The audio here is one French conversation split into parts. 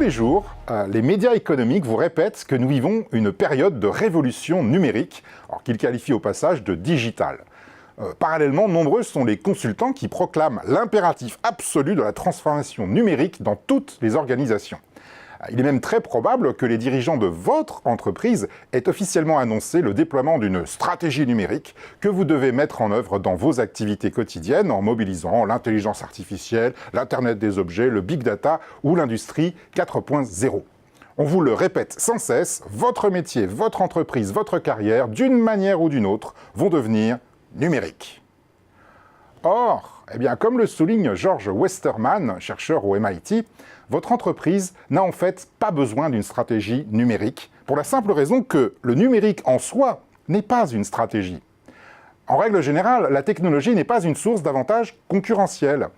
les jours, les médias économiques vous répètent que nous vivons une période de révolution numérique, alors qu'ils qualifient au passage de digital. Parallèlement, nombreux sont les consultants qui proclament l'impératif absolu de la transformation numérique dans toutes les organisations. Il est même très probable que les dirigeants de votre entreprise aient officiellement annoncé le déploiement d'une stratégie numérique que vous devez mettre en œuvre dans vos activités quotidiennes en mobilisant l'intelligence artificielle, l'Internet des objets, le Big Data ou l'industrie 4.0. On vous le répète sans cesse, votre métier, votre entreprise, votre carrière, d'une manière ou d'une autre, vont devenir numériques. Or, comme le souligne George Westerman, chercheur au MIT, votre entreprise n'a en fait pas besoin d'une stratégie numérique, pour la simple raison que le numérique en soi n'est pas une stratégie. En règle générale, la technologie n'est pas une source d'avantages concurrentiels.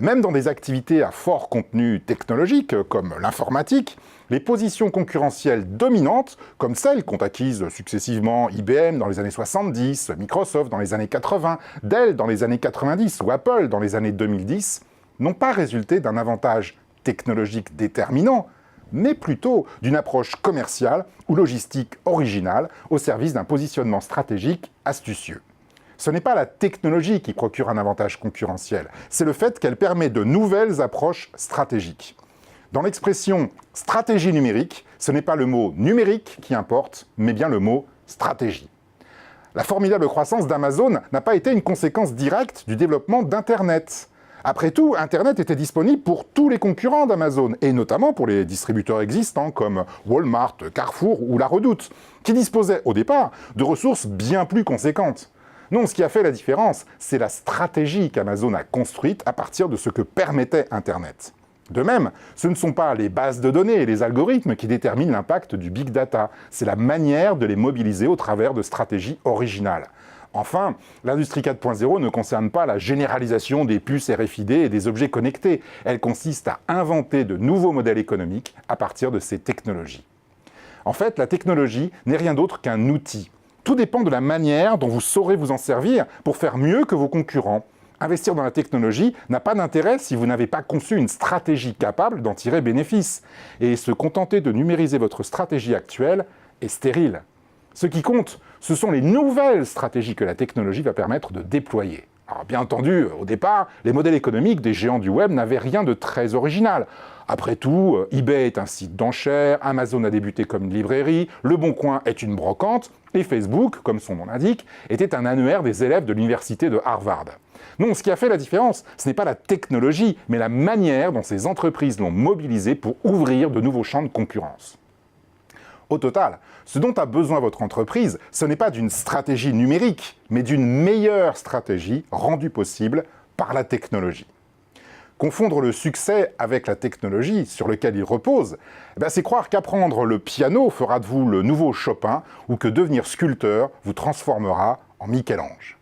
Même dans des activités à fort contenu technologique, comme l'informatique, les positions concurrentielles dominantes, comme celles qu'ont acquises successivement IBM dans les années 70, Microsoft dans les années 80, Dell dans les années 90 ou Apple dans les années 2010, n'ont pas résulté d'un avantage technologique déterminant, mais plutôt d'une approche commerciale ou logistique originale au service d'un positionnement stratégique astucieux. Ce n'est pas la technologie qui procure un avantage concurrentiel, c'est le fait qu'elle permet de nouvelles approches stratégiques. Dans l'expression « stratégie numérique », ce n'est pas le mot « numérique » qui importe, mais bien le mot « stratégie ». La formidable croissance d'Amazon n'a pas été une conséquence directe du développement d'Internet. Après tout, Internet était disponible pour tous les concurrents d'Amazon, et notamment pour les distributeurs existants comme Walmart, Carrefour ou La Redoute, qui disposaient au départ de ressources bien plus conséquentes. Non, ce qui a fait la différence, c'est la stratégie qu'Amazon a construite à partir de ce que permettait Internet. De même, ce ne sont pas les bases de données et les algorithmes qui déterminent l'impact du Big Data, c'est la manière de les mobiliser au travers de stratégies originales. Enfin, l'industrie 4.0 ne concerne pas la généralisation des puces RFID et des objets connectés. Elle consiste à inventer de nouveaux modèles économiques à partir de ces technologies. En fait, la technologie n'est rien d'autre qu'un outil. Tout dépend de la manière dont vous saurez vous en servir pour faire mieux que vos concurrents. Investir dans la technologie n'a pas d'intérêt si vous n'avez pas conçu une stratégie capable d'en tirer bénéfice. Et se contenter de numériser votre stratégie actuelle est stérile. Ce qui compte, ce sont les nouvelles stratégies que la technologie va permettre de déployer. Alors bien entendu, au départ, les modèles économiques des géants du web n'avaient rien de très original. Après tout, eBay est un site d'enchères, Amazon a débuté comme une librairie, Le Bon Coin est une brocante, et Facebook, comme son nom l'indique, était un annuaire des élèves de l'université de Harvard. Non, ce qui a fait la différence, ce n'est pas la technologie, mais la manière dont ces entreprises l'ont mobilisée pour ouvrir de nouveaux champs de concurrence. Au total, ce dont a besoin votre entreprise, ce n'est pas d'une stratégie numérique, mais d'une meilleure stratégie rendue possible par la technologie. Confondre le succès avec la technologie sur laquelle il repose, c'est croire qu'apprendre le piano fera de vous le nouveau Chopin ou que devenir sculpteur vous transformera en Michel-Ange.